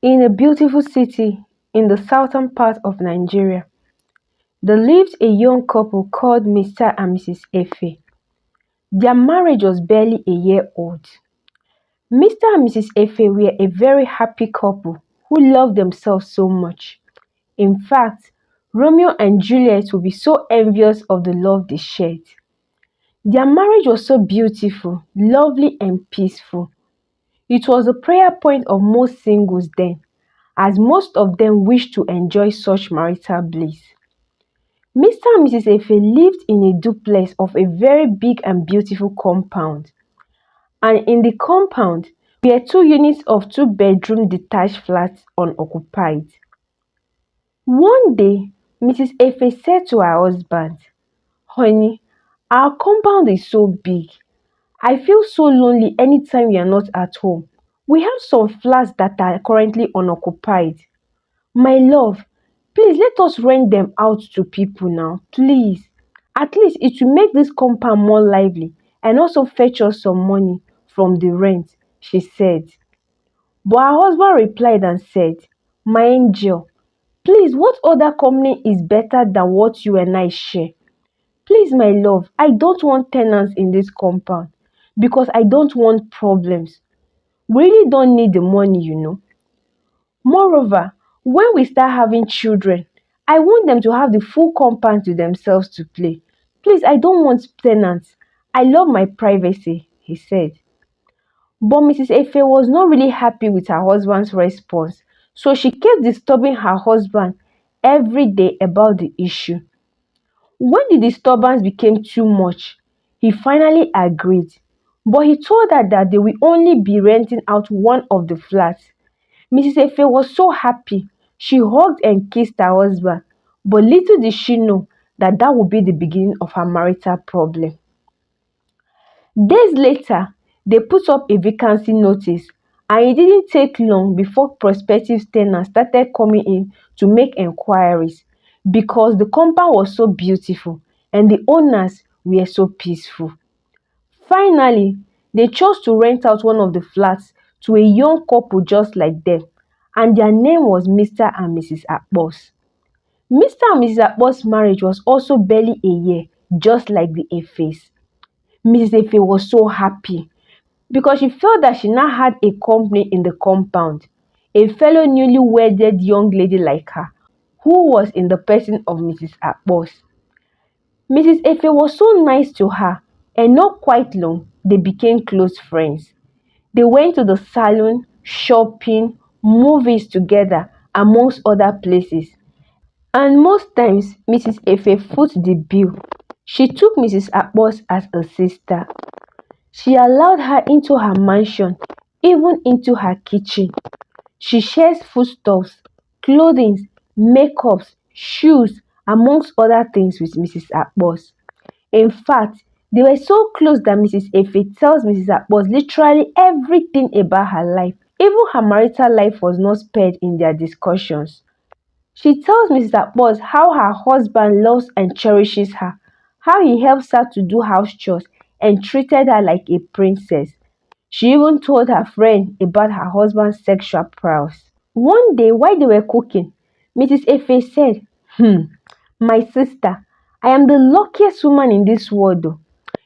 In a beautiful city in the southern part of Nigeria, there lived a young couple called Mr. and Mrs. Efe. Their marriage was barely a year old. Mr. and Mrs. Efe were a very happy couple who loved themselves so much. In fact, Romeo and Juliet would be so envious of the love they shared. Their marriage was so beautiful, lovely, and peaceful. It was a prayer point of most singles then, as most of them wished to enjoy such marital bliss. Mr. and Mrs. Efe lived in a duplex of a very big and beautiful compound, and in the compound were two units of two-bedroom detached flats unoccupied. One day, Mrs. Efe said to her husband, "Honey, our compound is so big. I feel so lonely anytime you are not at home. We have some flats that are currently unoccupied. My love, please let us rent them out to people now, please. At least it will make this compound more lively and also fetch us some money from the rent," she said. But her husband replied and said, "My angel, please, what other company is better than what you and I share? Please, my love, I don't want tenants in this compound because I don't want problems. We really don't need the money. Moreover, when we start having children, I want them to have the full compound to themselves to play. Please, I don't want tenants. I love my privacy," he said. But Mrs. Efe was not really happy with her husband's response, so she kept disturbing her husband every day about the issue. When the disturbance became too much, he finally agreed, but he told her that they will only be renting out one of the flats. Mrs. Efe was so happy. She hugged and kissed her husband, but little did she know that that would be the beginning of her marital problem. Days later, they put up a vacancy notice, and it didn't take long before prospective tenants started coming in to make enquiries because the compound was so beautiful and the owners were so peaceful. Finally, they chose to rent out one of the flats to a young couple just like them, and their name was Mr. and Mrs. Akpos. Mr. and Mrs. Akpos' marriage was also barely a year, just like the Efes. Mrs. Efe was so happy because she felt that she now had a company in the compound, a fellow newly wedded young lady like her, who was in the person of Mrs. Akpos. Mrs. Efe was so nice to her, and not quite long, they became close friends. They went to the salon, shopping, movies together, amongst other places. And most times, Mrs. Efe foot the bill. She took Mrs. Akpos as a sister. She allowed her into her mansion, even into her kitchen. She shares foodstuffs, clothing, makeups, shoes, amongst other things with Mrs. Akpos. In fact, they were so close that Mrs. Efe tells Mrs. Akpos literally everything about her life. Even her marital life was not spared in their discussions. She tells Mrs. Akpos how her husband loves and cherishes her, how he helps her to do house chores and treated her like a princess. She even told her friend about her husband's sexual prowess. One day while they were cooking, Mrs. Efe said, My sister, I am the luckiest woman in this world though.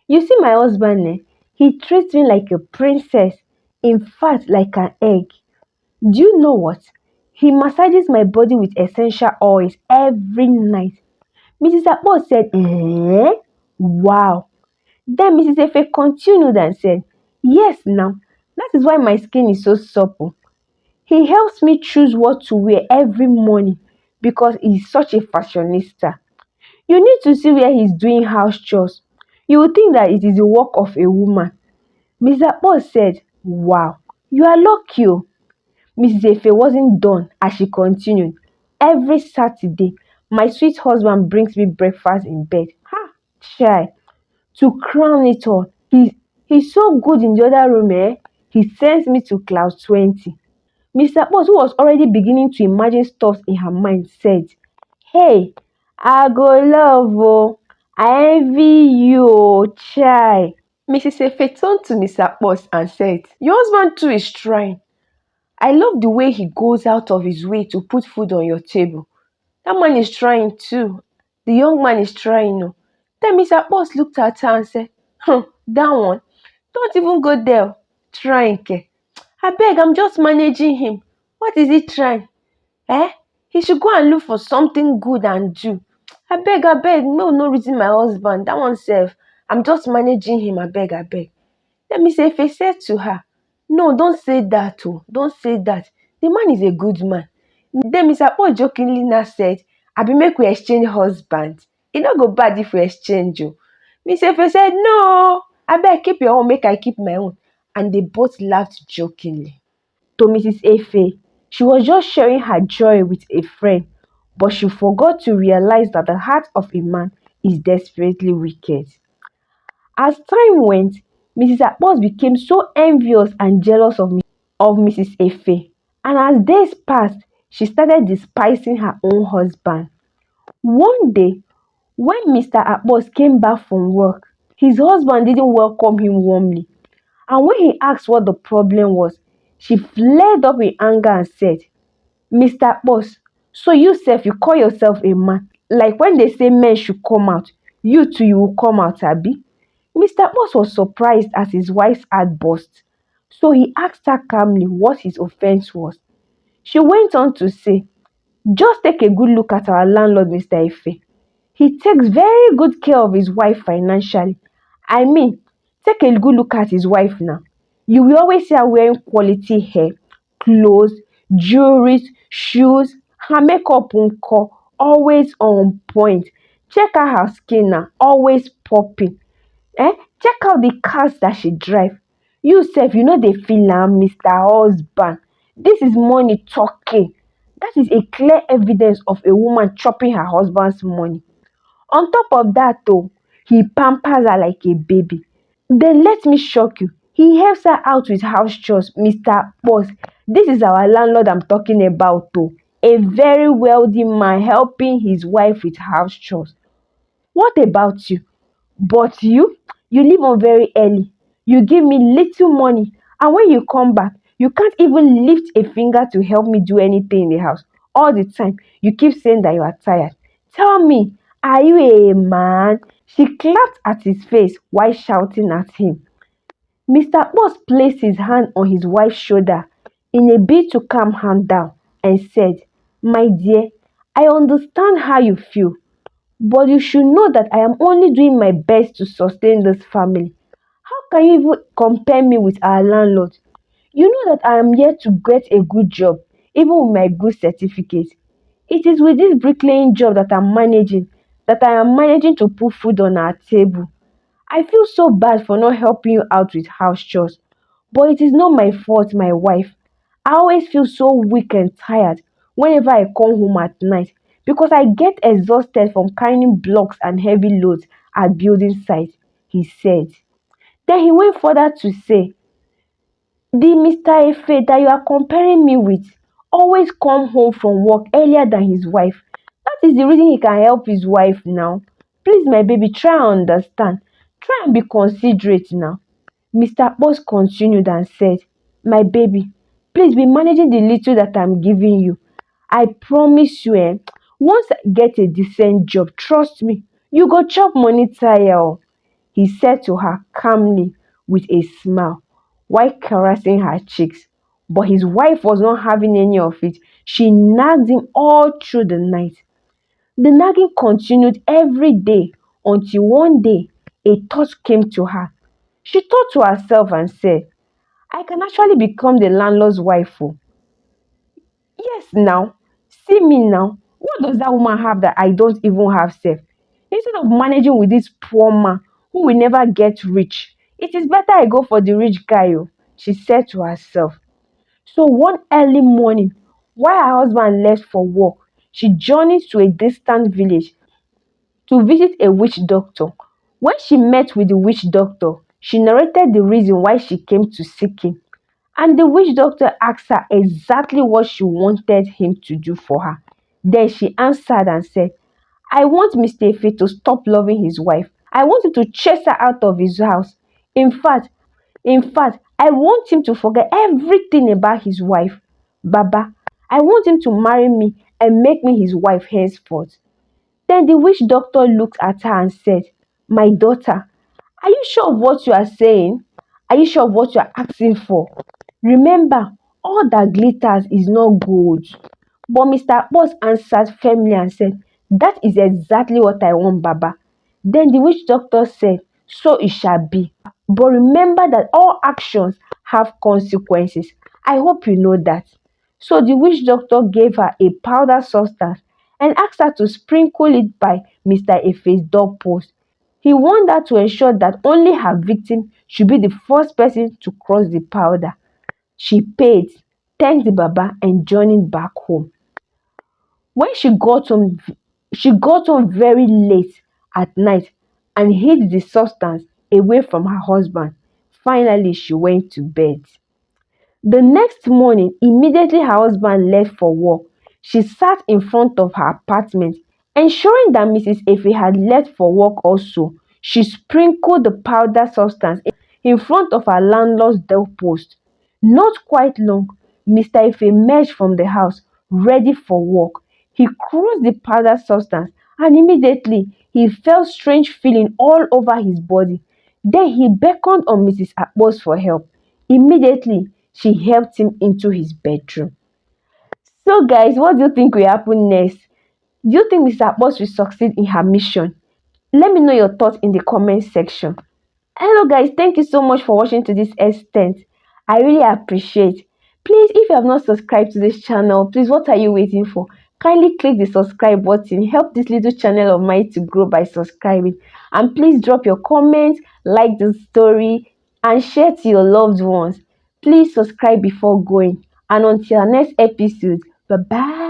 You see my husband, he treats me like a princess, in fact like an egg. Do you know what? He massages my body with essential oils every night. Mrs. Akpo said, Wow. Then Mrs. Efe continued and said, Yes now, that is why my skin is so supple. He helps me choose what to wear every morning because he is such a fashionista. You need to see where he's doing house chores. You would think that it is the work of a woman. Mrs. Akpo said, Wow, you are lucky. Mrs. Efe wasn't done as she continued. Every Saturday, my sweet husband brings me breakfast in bed. Ha! Chai! To crown it all, he's so good in the other room, he sends me to cloud 20. Mr. Boss, who was already beginning to imagine stuff in her mind, said, Hey, I go love, oh. I envy you, oh, chai. Mrs. Efe turned to Mr. Boss and said, Your husband too is trying. I love the way he goes out of his way to put food on your table. That man is trying too. The young man is trying. No. Then Mr. Boss looked at her and said, that one, don't even go there. Trying. I beg, I'm just managing him. What is he trying? Eh? He should go and look for something good and do. I beg, no reason my husband. That one self. I'm just managing him. I beg, I beg. Let me say, if he said to her, no, don't say that, oh, don't say that. The man is a good man. Then Mr. Paul jokingly now said, I be make we exchange husbands. It not go bad if we exchange you. Miss Efe said, no, I beg keep your own, make I keep my own. And they both laughed jokingly. To Mrs. Efe, she was just sharing her joy with a friend, but she forgot to realize that the heart of a man is desperately wicked. As time went, Mrs. Akpos became so envious and jealous of Mrs. Efe, and as days passed, she started despising her own husband. One day, when Mr. Akpos came back from work, his husband didn't welcome him warmly, and when he asked what the problem was, she flared up in anger and said, Mr. Akpos, so you sef you call yourself a man? Like when they say men should come out, you too you will come out, abi? Mr. Boss was surprised as his wife's heart burst, so he asked her calmly what his offense was. She went on to say, just take a good look at our landlord, Mr. Efe. He takes very good care of his wife financially. I mean, take a good look at his wife now. You will always see her wearing quality hair, clothes, jewelry, shoes, her makeup always on point. Check out her skin now, always popping. Check out the cars that she drive. You sef you no dey feel am, Mr. Husband. This is money talking. That is a clear evidence of a woman chopping her husband's money. On top of that he pampers her like a baby. Then let me shock you. He helps her out with house chores, Mr. Boss. This is our landlord I'm talking about a very wealthy man helping his wife with house chores. What about you? But you leave on very early. You give me little money, and when you come back, you can't even lift a finger to help me do anything in the house. All the time, you keep saying that you are tired. Tell me, are you a man? She clapped at his face while shouting at him. Mr. Boss placed his hand on his wife's shoulder in a bid to calm her down and said, my dear, I understand how you feel. But you should know that I am only doing my best to sustain this family. How can you even compare me with our landlord? You know that I am here to get a good job, even with my good certificate. It is with this bricklaying job that I am managing to put food on our table. I feel so bad for not helping you out with house chores. But it is not my fault, my wife. I always feel so weak and tired whenever I come home at night because I get exhausted from carrying blocks and heavy loads at building sites, he said. Then he went further to say, the Mr. Efe that you are comparing me with always come home from work earlier than his wife. That is the reason he can help his wife now. Please, my baby, try and understand. Try and be considerate now. Mr. Boss continued and said, my baby, please be managing the little that I'm giving you. I promise you, once I get a decent job, trust me, you go chop money tire, he said to her calmly with a smile while caressing her cheeks. But his wife was not having any of it. She nagged him all through the night. The nagging continued every day until one day a thought came to her. She thought to herself and said, I can actually become the landlord's wife. Yes, now. See me now. What does that woman have that I don't even have, self? Instead of managing with this poor man who will never get rich, it is better I go for the rich guy, she said to herself. So one early morning, while her husband left for work, she journeyed to a distant village to visit a witch doctor. When she met with the witch doctor, she narrated the reason why she came to seek him. And the witch doctor asked her exactly what she wanted him to do for her. Then she answered and said, I want Mr. Efe to stop loving his wife. I want him to chase her out of his house. In fact, I want him to forget everything about his wife. Baba, I want him to marry me and make me his wife henceforth." Then the witch doctor looked at her and said, "My daughter, are you sure of what you are saying? Are you sure of what you are asking for? Remember, all that glitters is not gold." But Mr. Boss answered firmly and said, "That is exactly what I want, Baba." Then the witch doctor said, "So it shall be. But remember that all actions have consequences. I hope you know that." So the witch doctor gave her a powder substance and asked her to sprinkle it by Mr. Efe's doorpost. He warned her to ensure that only her victim should be the first person to cross the powder. She paid, thanked the Baba, and journeyed back home. When she got home very late at night and hid the substance away from her husband. Finally, she went to bed. The next morning, immediately her husband left for work, she sat in front of her apartment, ensuring that Mrs. Efe had left for work also. She sprinkled the powder substance in front of her landlord's doorpost. Not quite long, Mr. Efe emerged from the house, ready for work. He crossed the powder substance and immediately he felt strange feeling all over his body. Then he beckoned on Mrs. Akpos for help. Immediately, she helped him into his bedroom. So, guys, what do you think will happen next? Do you think Mr. Akpos will succeed in her mission? Let me know your thoughts in the comment section. Hello guys, thank you so much for watching to this extent. I really appreciate. Please, if you have not subscribed to this channel, please, what are you waiting for? Kindly click the subscribe button. Help this little channel of mine to grow by subscribing. And please drop your comments, like the story, and share to your loved ones. Please subscribe before going. And until our next episode, bye bye.